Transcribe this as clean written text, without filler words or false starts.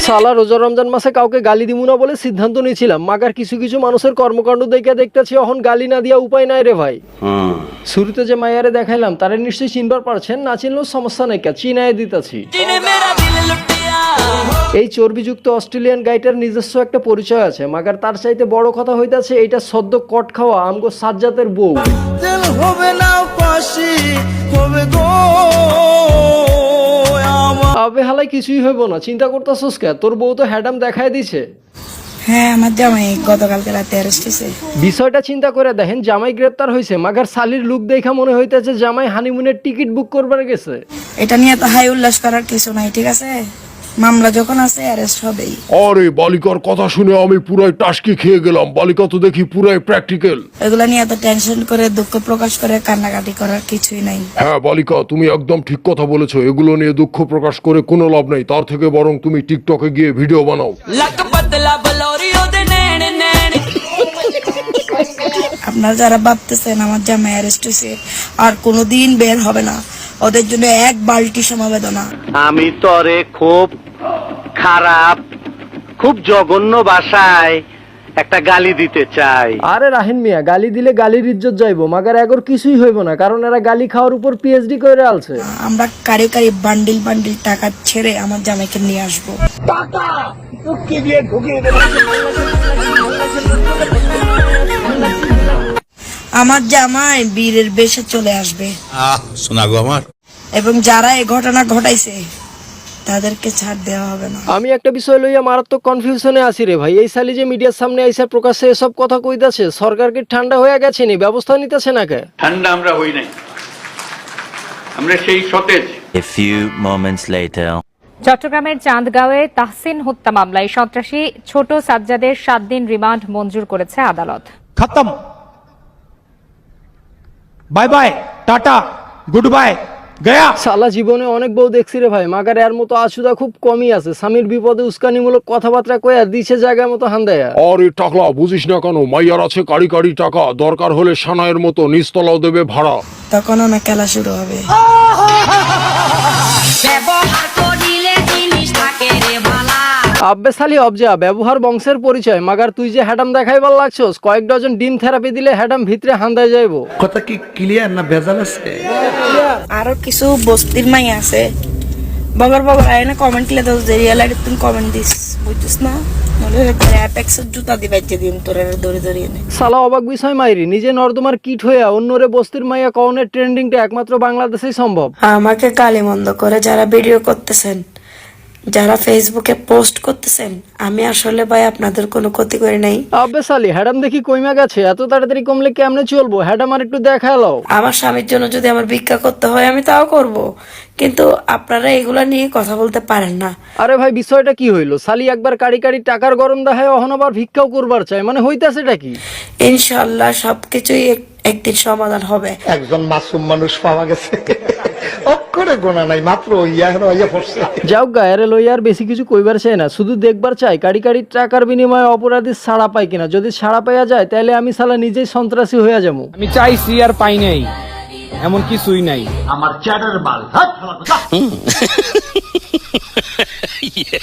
সালা রোজা রমজান মাসে কাউকে গালি দিমু না বলে সিদ্ধান্ত নিয়েছিলাম, মাগার কিছু কিছু মানুষের কর্মকাণ্ড দেখতেছি এখন গালি না দিয়া উপায় নাই রে ভাই। শুরুতে যে মায়ারে দেখাইলাম তারে নিশ্চয়ই চিনবার পারছেন, না চিনলেও সমস্যা নাই, চিনায় দিতাছি। এই চর্বিযুক্ত অস্ট্রেলিয়ান গাইটার নিজস্ব একটা পরিচয় আছে, মাগার তার চাইতে বড় কথা হইতাছে এইটা সদ্য কট খাওয়া আমগো সাজ্জাতের বউ। আবে হালাই কিছুই হইব না, চিন্তা করতেছস কে? তোর বউ তো হ্যাডাম দেখায় দিছে। হ্যাঁ, আমার জামাই গতকালকে রাতে অ্যারেস্ট হয়েছে। বিষয়টা চিন্তা করে দেখেন, জামাই গ্রেপ্তার হয়েছে, মাগার সালির লুক দেখা মনে হইতেছে জামাই হানিমুনের টিকিট বুক করবার গেছে। এটা নিয়ে তো হাই উল্লাস করার কিছু নাই, ঠিক আছে? মামলা যখন আছে অ্যারেস্ট হবেই। আরে বালিকার কথা শুনে আমি পুরাই টাসকি খেয়ে গেলাম। বালিকা তো দেখি পুরাই প্র্যাকটিক্যাল। এগুলা নিয়ে এত টেনশন করে দুঃখ প্রকাশ করে কান্নাকাটি করার কিছুই নাই। হ্যাঁ বালিকা, তুমি একদম ঠিক কথা বলেছো। এগুলো নিয়ে দুঃখ প্রকাশ করে কোনো লাভ নেই, তার থেকে বরং তুমি টিকটকে গিয়ে ভিডিও বানাও। আপনারা যারা ভাবতেছেন আমার জামাই অ্যারেস্ট হয়েছে আর কোনোদিন বের হবে না, ওদের জন্য এক বালতি সমবেদনা। আমি তরে খুব খারাপ, খুব জঘন্য ভাষায় একটা গালি দিতে চাই। আরে রাহিন মিয়া, গালি দিলে গালির ইজ্জত যাইবো, মাগার এগোর কিছুই হইব না, কারণ এরা গালি খাওয়ার উপর পিএইচডি করে আলছে। আমরা কারি কারি বান্ডিল বান্ডিল টাকা ছেড়ে আমার জামাইকে নিয়ে আসবো। আমার জামাই বীরের বেশে চলে আসবে। শোনা গো আমার। এবং যারা এই ঘটনা ঘটাইছে তাদেরকে ছাড় দেওয়া হবে না। আমি একটা বিষয় লইয়া মারাত্মক কনফিউশনে আছি রে ভাই। এই সালি যে মিডিয়ার সামনে আইসা প্রকাশ্যে এসব কথা কইতাছে, সরকার কি ঠান্ডা হয়ে গেছে নি? ব্যবস্থা নিতেছে না কে? ঠান্ডা আমরা হই নাই, আমরা সেই সতেজ। A few moments later. চট্টগ্রামের চাঁদগাঁওয়ে তাহসিন হত্যা মামলায় সন্ত্রাসী ছোট সাজ্জাদের 7 দিন রিমান্ড মঞ্জুর করেছে আদালত। খতম, bye bye, tata, good bye, Gaya. সালা জীবনে অনেক বউ দেখছি রে ভাই, মাগার এর মতো আছুদা খুব কমই আছে। স্বামীর বিপদে উস্কানিমূলক কথাবার্তা কইয়া দিছে জায়গার মতো হান্দায়া। আরে টাকলা, বুঝিস না কেন? মাইয়ার আছে কারি কারি টাকা, দরকার হলে সানায়ের মতো নিচতলাও দেবে ভাড়া। তখন আমার খেলা শুরু হবে। আব্বে সালি অবজা, ব্যবহার বংশের পরিচয়। মাগার তুই যে হ্যাডাম দেখাইবার লাগছস, কয়েক ডজন ডিম থেরাপি দিলে হ্যাডাম ভিতরে হান্দায় যাইবো। কথা কি ক্লিয়ার না ভেজাল আছে? আরো কিছু বস্তির মাই আছে, বগর বগর আয়না কমেন্ট লিখে দাও যে রিয়েল আইডি তুমি কমেন্ট দিস, বুঝছিস না? নলে অ্যাপেক্সের জুতা দিবা যে দিন তোরে দড়ি দড়ি এনে। সালা অবাক বিষয় মাইরি, নিজে নর্দমার কিট হইয়া অন্যরে বস্তির মাইয়া কওনের ট্রেন্ডিংটা একমাত্র বাংলাদেশেই সম্ভব। আমাকে গালিমন্দ করে যারা ভিডিও করতেছেন, যারা ফেসবুকে পোস্ট করতেছেন, আমি আসলে ভাই আপনাদের কোনো ক্ষতি করি নাই। আব্বে সালি, হ্যাডাম দেখি কইমা গেছে, এত তাড়াতাড়ি কমলে কেমনে চলবো? হ্যাডাম আর একটু দেখালো। আমার স্বামীর জন্য যদি আমার ভিক্ষা করতে হয় আমি তাও করব, কিন্তু আপনারা এগুলা নিয়ে কথা বলতে পারেন না। আরে ভাই, বিষয়টা কি হইলো? সালি একবার কারি কারি টাকার গরম দেখায়, অহন আবার ভিক্ষাও করবার চাই, মানে হইতাছেটা কি? ইনশাআল্লাহ সবকিছুই একদিন সমাধান হবে। একজন মাসুম মানুষ পাওয়া গেছে, অক্ষরে গোনা নাই, মাত্র ইয়া পড়ছে। যাও গায়ের লইয়া আর বেশি কিছু কইবার চাই না, শুধু দেখবার চাই কারি কারি টাকার বিনিময়ে অপরাধী ছাড়া পায় কিনা। যদি ছাড়া পাইয়া যায় তাহলে আমি সালা নিজেই সন্ত্রাসী হইয়া যাবো। আমি চাইছি আর পাই নাই, এমন কিছুই নাই। আমার চ্যাটার বাল Yeah.